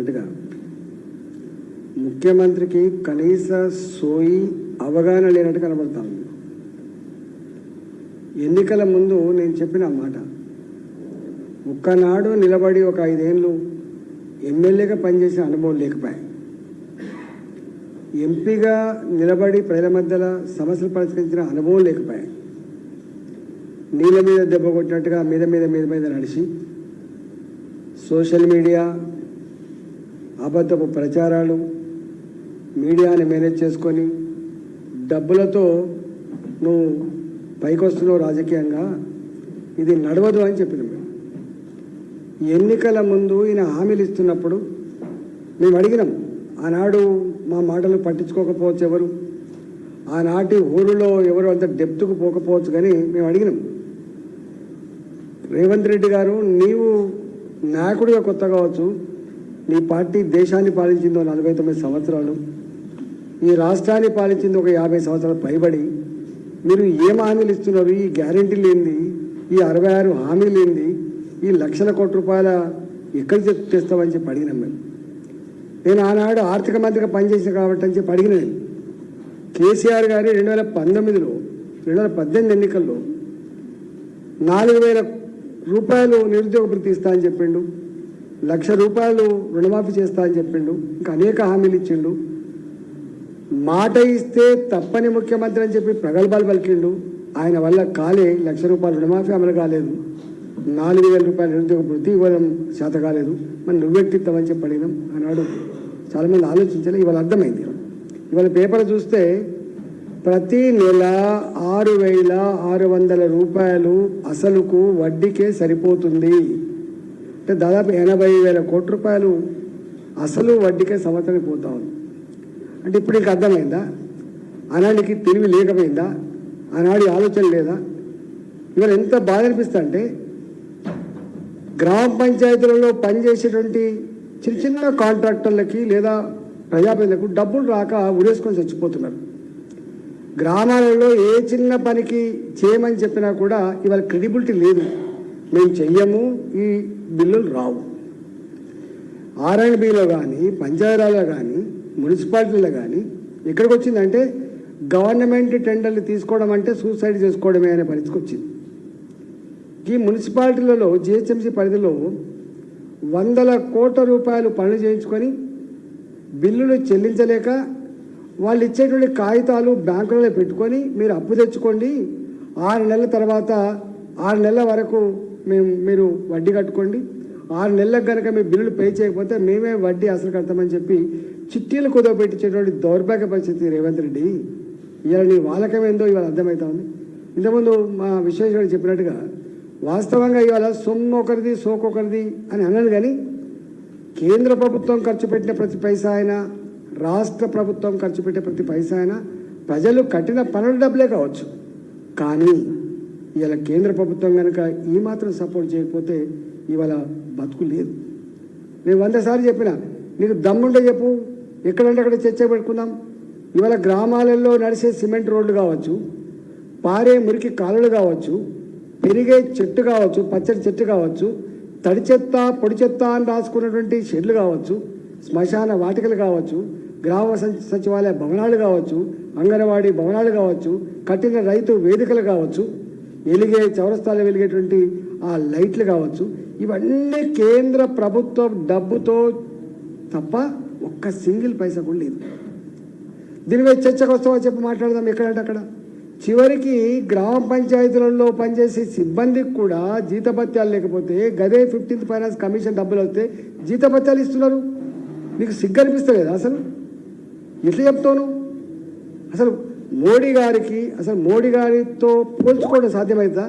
చెప్పినట్టుగా ముఖ్యమంత్రికి కనీస సోయి అవగాహన లేనట్టు కనబడతా ఉంది. ఎన్నికల ముందు నేను చెప్పిన మాట, ఒక్కనాడు నిలబడి ఒక 5 ఏళ్ళు ఎమ్మెల్యేగా పనిచేసిన అనుభవం లేకపోయాయి. ఎంపీగా నిలబడి ప్రజల మధ్యలో సమస్యలు పరిష్కరించిన అనుభవం లేకపోయాయి. నీళ్ళ మీద దెబ్బ కొట్టినట్టుగా మీద మీద మీద మీద నడిచి సోషల్ మీడియా, అబద్ధపు ప్రచారాలు, మీడియాని మేనేజ్ చేసుకొని డబ్బులతో నువ్వు పైకి వస్తున్నావు రాజకీయంగా, ఇది నడవదు అని చెప్పినాం. ఎన్నికల ముందు ఈయన హామీలు ఇస్తున్నప్పుడు మేము అడిగినాం. ఆనాడు మా మాటలు పట్టించుకోకపోవచ్చు ఎవరు, ఆనాటి ఊరిలో ఎవరు అంత డెప్త్కు పోకపోవచ్చు, కానీ మేము అడిగినాం, రేవంత్ రెడ్డి గారు నీవు నాయకుడిగా కొత్త కావచ్చు, నీ పార్టీ దేశాన్ని పాలించిందో 49 సంవత్సరాలు, ఈ రాష్ట్రాన్ని పాలించింది ఒక 50 సంవత్సరాలు పైబడి, మీరు ఏం హామీలు ఇస్తున్నారు, ఈ గ్యారెంటీలు ఏంది, ఈ 66 హామీలు ఏంది, ఈ లక్షల కోట్ల రూపాయల ఎక్కడి తెస్తామని చెప్పి అడిగినాం మేము. నేను ఆనాడు ఆర్థిక మంత్రిగా పనిచేసిన కాబట్టి అని చెప్పి అడిగిన నేను. కేసీఆర్ గారి 2019లో 2018 ఎన్నికల్లో 4,000 రూపాయలు నిరుద్యోగ భృతి ఇస్తా అని చెప్పిండు, 1,00,000 రూపాయలు రుణమాఫీ చేస్తా అని చెప్పిండు, ఇంకా అనేక హామీలు ఇచ్చిండు. మాట ఇస్తే తప్పని ముఖ్యమంత్రి అని చెప్పి ప్రగల్భాలు పలికిండు. ఆయన వల్ల కాలే 1,00,000 రూపాయలు రుణమాఫీ అమలు కాలేదు, 4,000 రూపాయలు నిరుద్యోగ భృతి ఇవ్వడం చేత కాలేదు. మరి నువ్వెట్టిస్తామని చెప్పి అడిగినాం. ఆనాడు చాలామంది ఆలోచించాలి. ఇవాళ అర్థమైంది. ఇవాళ పేపర్ చూస్తే ప్రతి నెల 6,600 రూపాయలు అసలుకు వడ్డీకే సరిపోతుంది. అంటే దాదాపు 80,000 కోట్ల రూపాయలు అసలు వడ్డీకే సంవత్సరానికి పోతా ఉంది. అంటే ఇప్పుడు నీకు అర్థమైందా? ఆనాడికి తెలివి లేకపోయిందా? ఆనాడి ఆలోచన లేదా? ఇవాళ ఎంత బాధ అనిపిస్తా అంటే, గ్రామ పంచాయతీలలో పనిచేసేటువంటి చిన్న చిన్న కాంట్రాక్టర్లకి లేదా ప్రజాప్రతినిధులకు డబ్బులు రాక ఉరేసుకొని చచ్చిపోతున్నారు. గ్రామాలలో ఏ చిన్న పనికి చేయమని చెప్పినా కూడా ఇవాళ క్రెడిబిలిటీ లేదు. మేము చెయ్యము, ఈ బిల్లులు రావు. R&Bలో కానీ, పంచాయతీరాజ్లో కానీ, మున్సిపాలిటీలో కానీ ఎక్కడికి వచ్చిందంటే గవర్నమెంట్ టెండర్లు తీసుకోవడం అంటే సూసైడ్ చేసుకోవడమే అనే పరిస్థితికి వచ్చింది. ఈ మున్సిపాలిటీలలో GHMC పరిధిలో 100 కోట్ల రూపాయలు పనులు చేయించుకొని బిల్లులు చెల్లించలేక వాళ్ళు ఇచ్చేటువంటి కాగితాలు బ్యాంకులలో పెట్టుకొని మీరు అప్పు తెచ్చుకోండి, 6 నెలల తర్వాత 6 నెలల వరకు మీరు వడ్డీ కట్టుకోండి, 6 నెలలకు కనుక మీ బిల్లులు పే చేయకపోతే మేమే వడ్డీ అసలు కడతామని చెప్పి చిట్టీలు కుదవపెట్టించేటువంటి దౌర్భాగ్య పరిస్థితి రేవంత్ రెడ్డి. ఇవాళ నీ వాళ్ళకమేందో ఇవాళ అర్థమవుతా ఉంది. ఇంతకుముందు మా విశ్వేశ్వరుడు చెప్పినట్టుగా వాస్తవంగా ఇవాళ సొమ్ము ఒకరిది సోకొకరిది అని అన్నాను, కానీ కేంద్ర ప్రభుత్వం ఖర్చు పెట్టిన ప్రతి పైసా అయినా, రాష్ట్ర ప్రభుత్వం ఖర్చు పెట్టే ప్రతి పైసా అయినా ప్రజలు కట్టిన పనుల డబ్బులే కావచ్చు. కానీ ఇవాళ కేంద్ర ప్రభుత్వం కనుక ఈ మాత్రం సపోర్ట్ చేయకపోతే ఇవాళ బతుకు లేదు. నేను 100 సార్లు చెప్పిన, నీకు దమ్ముంటే చెప్పు, ఎక్కడంటే అక్కడ చర్చ పెట్టుకుందాం. ఇవాళ గ్రామాలలో నడిచే సిమెంట్ రోడ్లు కావచ్చు, పారే మురికి కాలువలు కావచ్చు, పెరిగే చెట్టు కావచ్చు, పచ్చడి చెట్టు కావచ్చు, తడి చెత్త పొడి చెత్త అని రాసుకున్నటువంటి షెడ్లు కావచ్చు, శ్మశాన వాటికలు కావచ్చు, గ్రామ సచివాలయ భవనాలు కావచ్చు, అంగన్వాడీ భవనాలు కావచ్చు, కట్టిన రైతు వేదికలు కావచ్చు, వెలిగే చౌరస్తాలు వెలిగేటువంటి ఆ లైట్లు కావచ్చు, ఇవన్నీ కేంద్ర ప్రభుత్వం డబ్బుతో తప్ప ఒక్క సింగిల్ పైసా కూడా లేదు. దీని మీద చర్చకు వస్తామని చెప్పి మాట్లాడదాం. ఎక్కడంటే అక్కడ చివరికి గ్రామ పంచాయతీలలో పనిచేసే సిబ్బందికి కూడా జీతభత్యాలు లేకపోతే, గదే 15th ఫైనాన్స్ కమిషన్ డబ్బులు వస్తే జీతభత్యాలు ఇస్తున్నారు. నీకు సిగ్గు అనిపిస్తలేదా? అసలు ఎట్లా చెప్తాను? అసలు మోడీ గారితో పోల్చుకోవడం సాధ్యమవుతుందా?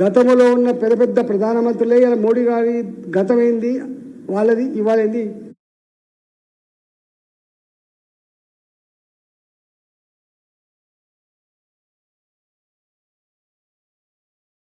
గతంలో ఉన్న పెద్ద పెద్ద ప్రధానమంత్రులే ఇలా మోడీ గారి గతం ఏంది వాళ్ళది, ఇవాళ ఏంది